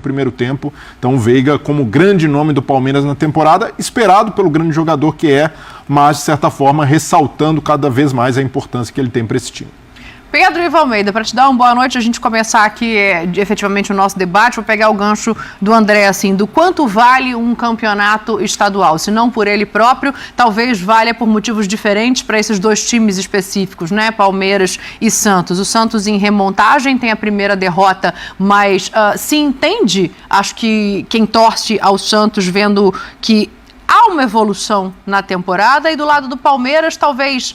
primeiro tempo. Então o Veiga como grande nome do Palmeiras na temporada, esperado pelo grande jogador que é, mas de certa forma ressaltando cada vez mais a importância que ele tem para esse time. Pedro Ivo Almeida, para te dar uma boa noite, a gente começar aqui efetivamente o nosso debate, vou pegar o gancho do André, assim, do quanto vale um campeonato estadual, se não por ele próprio, talvez valha por motivos diferentes para esses dois times específicos, né, Palmeiras e Santos. O Santos em remontagem tem a primeira derrota, mas se entende, acho que quem torce ao Santos vendo que há uma evolução na temporada, e do lado do Palmeiras talvez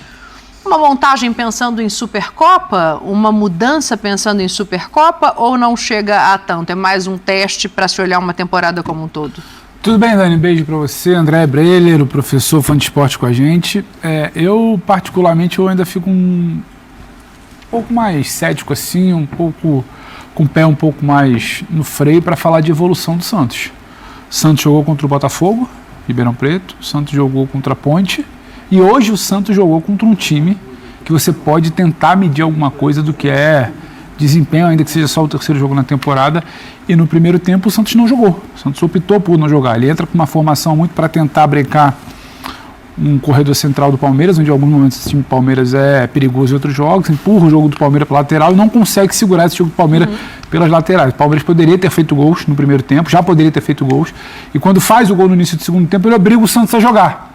uma montagem pensando em Supercopa, uma mudança pensando em Supercopa, ou não chega a tanto? É mais um teste para se olhar uma temporada como um todo? Tudo bem, Dani? Beijo para você, André Breler, o professor fã de esporte com a gente. Eu, particularmente, ainda fico um pouco mais cético, assim, um pouco com o pé um pouco mais no freio para falar de evolução do Santos. O Santos jogou contra o Botafogo, Ribeirão Preto, o Santos jogou contra a Ponte, e hoje o Santos jogou contra um time que você pode tentar medir alguma coisa do que é desempenho, ainda que seja só o terceiro jogo na temporada. E no primeiro tempo o Santos não jogou. O Santos optou por não jogar. Ele entra com uma formação muito para tentar brecar um corredor central do Palmeiras, onde em alguns momentos esse time do Palmeiras é perigoso em outros jogos, empurra o jogo do Palmeiras para lateral e não consegue segurar esse jogo do Palmeiras pelas laterais. O Palmeiras poderia ter feito gols no primeiro tempo, já poderia ter feito gols. E quando faz o gol no início do segundo tempo, ele obriga o Santos a jogar.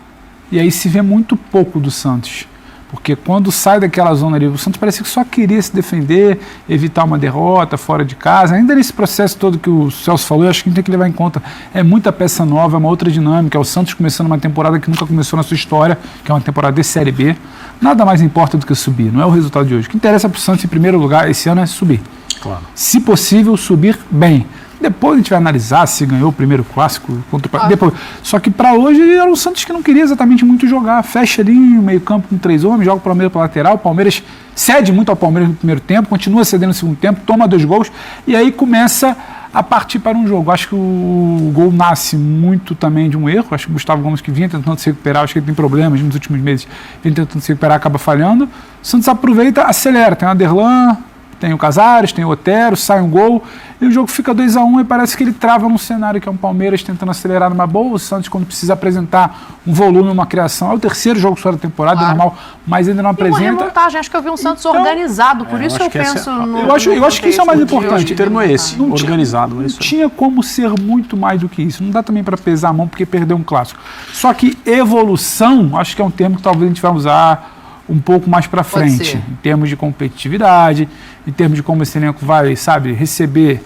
E aí se vê muito pouco do Santos, porque quando sai daquela zona ali, o Santos parece que só queria se defender, evitar uma derrota fora de casa. Ainda nesse processo todo que o Celso falou, eu acho que a gente tem que levar em conta, é muita peça nova, é uma outra dinâmica, é o Santos começando uma temporada que nunca começou na sua história, que é uma temporada de Série B. Nada mais importa do que subir, não é o resultado de hoje. O que interessa para o Santos em primeiro lugar esse ano é subir. Claro. Se possível, subir bem. Depois a gente vai analisar se ganhou o primeiro clássico contra o depois. Só que para hoje era um Santos que não queria exatamente muito jogar. Fecha ali o meio-campo com 3 homens, joga o Palmeiras para lateral. O Palmeiras cede muito ao Palmeiras no primeiro tempo, continua cedendo no segundo tempo, toma 2 gols e aí começa a partir para um jogo. Acho que o gol nasce muito também de um erro. Acho que o Gustavo Gomes, que vinha tentando se recuperar, acho que ele tem problemas nos últimos meses, vinha tentando se recuperar, acaba falhando. O Santos aproveita, acelera. Tem o Aderlan, tem o Casares, tem o Otero, sai um gol e o jogo fica 2-1 e parece que ele trava num cenário que é um Palmeiras tentando acelerar numa boa. O Santos, quando precisa apresentar um volume, uma criação, é o terceiro jogo só da temporada, claro, é normal, mas ainda não apresenta. E uma remontagem, acho que eu vi um Santos organizado, por isso eu penso no... Eu acho que isso é o mais importante. O termo é esse, organizado. Não tinha como ser muito mais do que isso. Não dá também para pesar a mão porque perdeu um clássico. Só que evolução, acho que é um termo que talvez a gente vai usar um pouco mais para frente, em termos de competitividade, em termos de como esse elenco vai, sabe, receber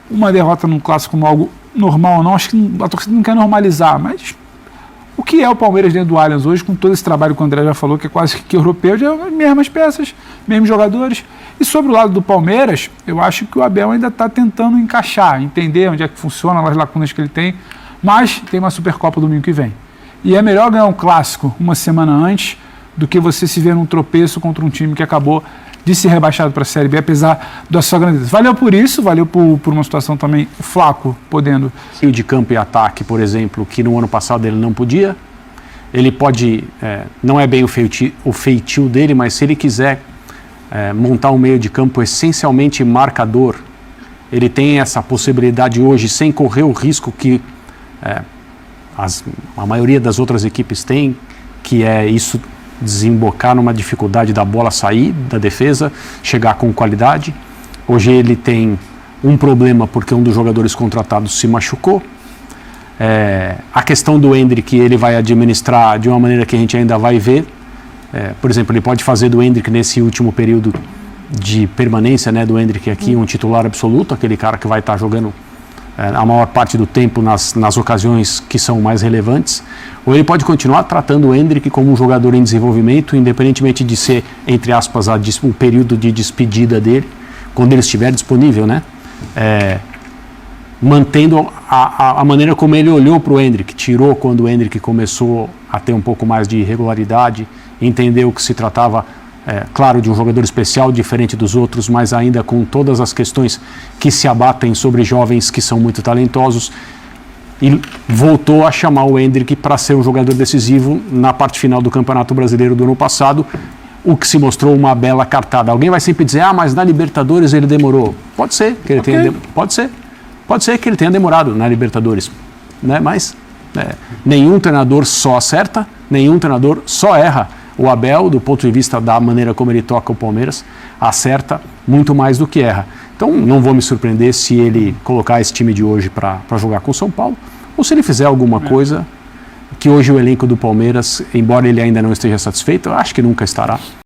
uma derrota num clássico como algo normal ou não. Acho que a torcida não quer normalizar, mas o que é o Palmeiras dentro do Allianz hoje, com todo esse trabalho que o André já falou, que é quase que europeu, de mesmas peças, mesmos jogadores. E sobre o lado do Palmeiras, eu acho que o Abel ainda está tentando encaixar, entender onde é que funciona, as lacunas que ele tem, mas tem uma Supercopa domingo que vem. E é melhor ganhar um clássico uma semana antes do que você se ver num tropeço contra um time que acabou de ser rebaixado para a Série B, apesar da sua grandeza. Valeu por isso, valeu por uma situação também, o Flaco podendo... Meio de campo e ataque, por exemplo, que no ano passado ele não podia. Ele pode, não é bem o feitio dele, mas se ele quiser montar um meio de campo essencialmente marcador, ele tem essa possibilidade hoje, sem correr o risco que a maioria das outras equipes tem, que é isso, desembocar numa dificuldade da bola sair da defesa, chegar com qualidade. Hoje ele tem um problema porque um dos jogadores contratados se machucou. A questão do Endrick ele vai administrar de uma maneira que a gente ainda vai ver. Por exemplo, ele pode fazer do Endrick nesse último período de permanência, né, do Endrick aqui um titular absoluto, aquele cara que vai estar jogando a maior parte do tempo nas ocasiões que são mais relevantes, ou ele pode continuar tratando o Endrick como um jogador em desenvolvimento, independentemente de ser, entre aspas, um período de despedida dele, quando ele estiver disponível, né? Mantendo a maneira como ele olhou para o Endrick, tirou quando o Endrick começou a ter um pouco mais de irregularidade, entendeu que se tratava, claro, de um jogador especial, diferente dos outros, mas ainda com todas as questões que se abatem sobre jovens que são muito talentosos, e voltou a chamar o Endrick para ser um jogador decisivo na parte final do Campeonato Brasileiro do ano passado, o que se mostrou uma bela cartada. Alguém vai sempre dizer, mas na Libertadores ele demorou. Pode ser, que ele tenha pode ser. Pode ser que ele tenha demorado na Libertadores, né? Mas nenhum treinador só acerta, nenhum treinador só erra. O Abel, do ponto de vista da maneira como ele toca o Palmeiras, acerta muito mais do que erra. Então não vou me surpreender se ele colocar esse time de hoje para jogar com o São Paulo, ou se ele fizer alguma coisa que hoje o elenco do Palmeiras, embora ele ainda não esteja satisfeito, eu acho que nunca estará.